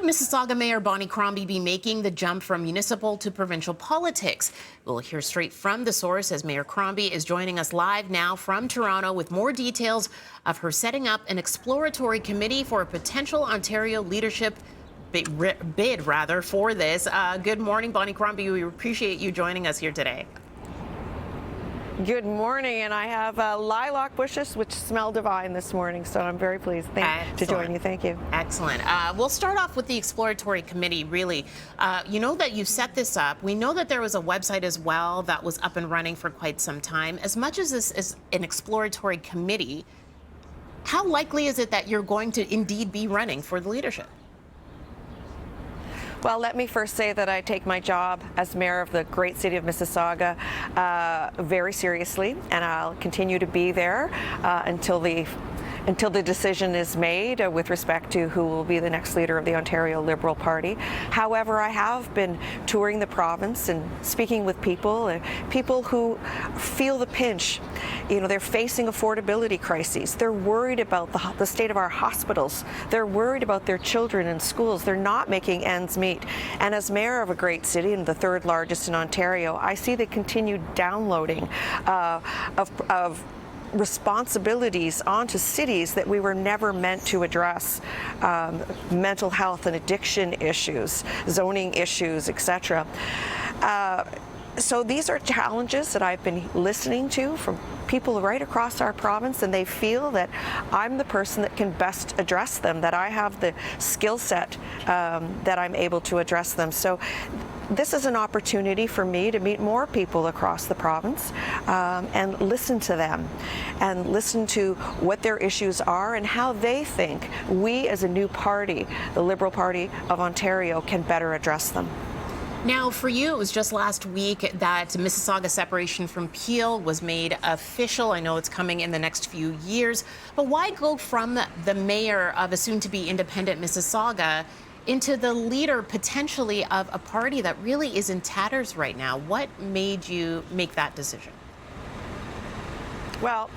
Mississauga Mayor Bonnie Crombie be making the jump from municipal to provincial politics? We'll hear straight from the source as Mayor Crombie is joining us live now from Toronto with more details of her setting up an exploratory committee for a potential Ontario leadership bid for this. Good morning, Bonnie Crombie. We appreciate you joining us here today. Good morning, and I have lilac bushes which smell divine this morning, so I'm very pleased to join you. Thank you. Excellent. We'll start off with the exploratory committee, really. You know that you set this up. We know that there was a website as well that was up and running for quite some time. As much as this is an exploratory committee, how likely is it that you're going to indeed be running for the leadership? Well, let me first say that I take my job as mayor of the great city of Mississauga very seriously, and I'll continue to be there until the decision is made with respect to who will be the next leader of the Ontario Liberal Party. However, I have been touring the province and speaking with people who feel the pinch. You know, they're facing affordability crises. They're worried about the state of our hospitals. They're worried about their children in schools. They're not making ends meet. And as mayor of a great city and the third largest in Ontario, I see the continued downloading of responsibilities onto cities that we were never meant to address. Mental health and addiction issues, zoning issues, etc. So these are challenges that I've been listening to from people right across our province, and they feel that I'm the person that can best address them, that I have the skill set that I'm able to address them. So this is an opportunity for me to meet more people across the province and listen to them and listen to what their issues are and how they think we as a new party, the Liberal Party of Ontario, can better address them. Now, for you, it was just last week that Mississauga separation from Peel was made official. I know it's coming in the next few years, but why go from the mayor of a soon-to-be independent Mississauga into the leader potentially of a party that really is in tatters right now? What made you make that decision? Well,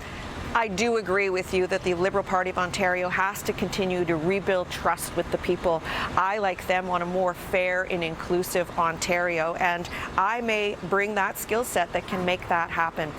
I do agree with you that the Liberal Party of Ontario has to continue to rebuild trust with the people. I, like them, want a more fair and inclusive Ontario, and I may bring that skill set that can make that happen.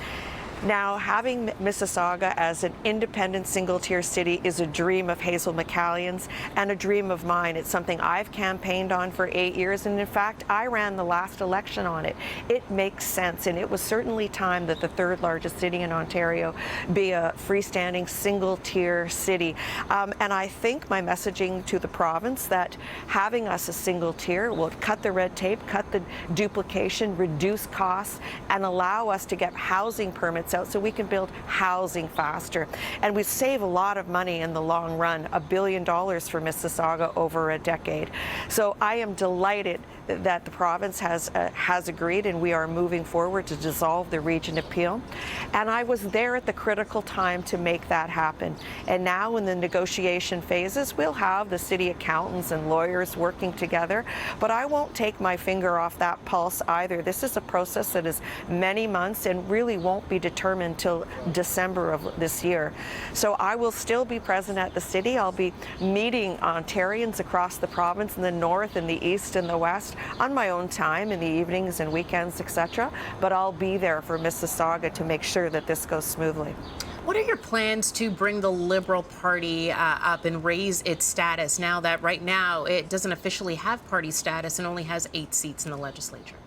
Now, having Mississauga as an independent single-tier city is a dream of Hazel McCallion's and a dream of mine. It's something I've campaigned on for 8 years, and in fact, I ran the last election on it. It makes sense, and it was certainly time that the third largest city in Ontario be a freestanding single-tier city. And I think my messaging to the province that having us a single tier will cut the red tape, cut the duplication, reduce costs, and allow us to get housing permits out so we can build housing faster. And we save a lot of money in the long run, $1 billion for Mississauga over a decade. So I am delighted that the province has agreed, and we are moving forward to dissolve the region of Peel. And I was there at the critical time to make that happen. And now in the negotiation phases, we'll have the city accountants and lawyers working together, but I won't take my finger off that pulse either. This is a process that is many months and really won't be determined until December of this year. So I will still be present at the city. I'll be meeting Ontarians across the province in the north and the east and the west on my own time in the evenings and weekends, etc. But I'll be there for Mississauga to make sure that this goes smoothly. What are your plans to bring the Liberal Party up and raise its status now that right now it doesn't officially have party status and only has 8 seats in the legislature?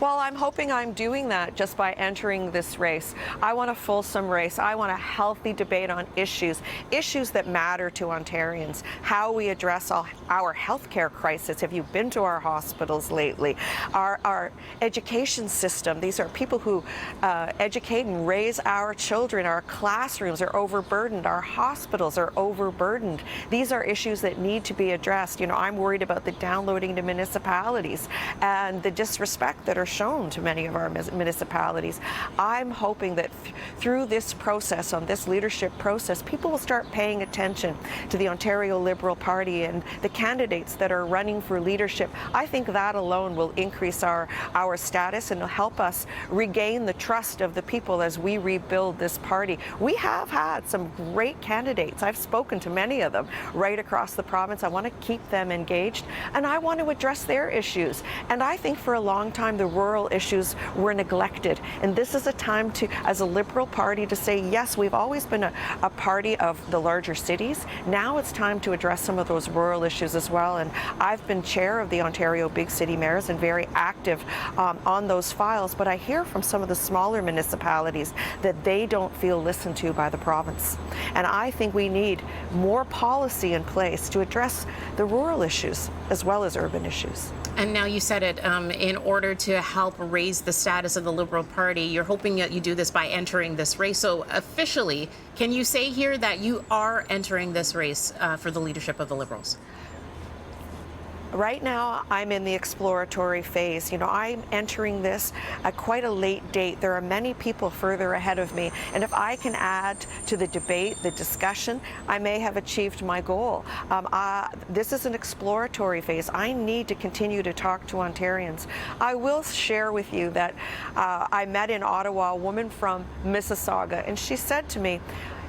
Well, I'm hoping I'm doing that just by entering this race. I want a fulsome race. I want a healthy debate on issues that matter to Ontarians, how we address our healthcare crisis. Have you been to our hospitals lately? Our education system. These are people who educate and raise our children. Our classrooms are overburdened. Our hospitals are overburdened. These are issues that need to be addressed. You know, I'm worried about the downloading to municipalities and the disrespect that are shown to many of our municipalities. I'm hoping that through this process, on this leadership process, people will start paying attention to the Ontario Liberal Party and the candidates that are running for leadership. I think that alone will increase our status and will help us regain the trust of the people as we rebuild this party. We have had some great candidates. I've spoken to many of them right across the province. I want to keep them engaged, and I want to address their issues. And I think for a long time the rural issues were neglected, and this is a time to, as a Liberal Party, to say, yes, we've always been a party of the larger cities. Now it's time to address some of those rural issues as well, and I've been chair of the Ontario Big City Mayors and very active on those files, but I hear from some of the smaller municipalities that they don't feel listened to by the province. And I think we need more policy in place to address the rural issues as well as urban issues. And now you said it, in order to help raise the status of the Liberal Party, you're hoping that you do this by entering this race. So officially, can you say here that you are entering this race for the leadership of the Liberals? Right now, I'm in the exploratory phase. You know, I'm entering this at quite a late date. There are many people further ahead of me, and if I can add to the debate, the discussion, I may have achieved my goal. This is an exploratory phase. I need to continue to talk to Ontarians. I will share with you that I met in Ottawa a woman from Mississauga, and she said to me,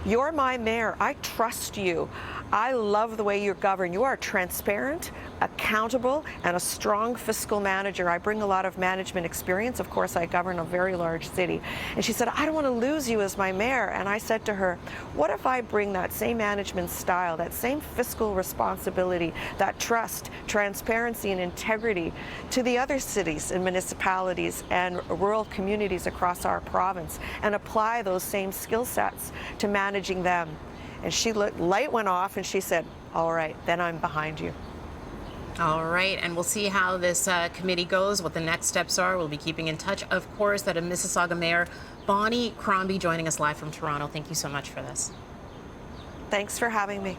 "You're my mayor. I trust you. I love the way you govern. You are transparent, accountable, and a strong fiscal manager. I bring a lot of management experience. Of course, I govern a very large city." And she said, "I don't want to lose you as my mayor." And I said to her, what if I bring that same management style, that same fiscal responsibility, that trust, transparency, and integrity to the other cities and municipalities and rural communities across our province and apply those same skill sets to managing them? And she looked, light went off, and she said, "All right, then I'm behind you." All right, and we'll see how this committee goes, what the next steps are. We'll be keeping in touch, of course. That Mississauga Mayor Bonnie Crombie joining us live from Toronto. Thank you so much for this. Thanks for having me.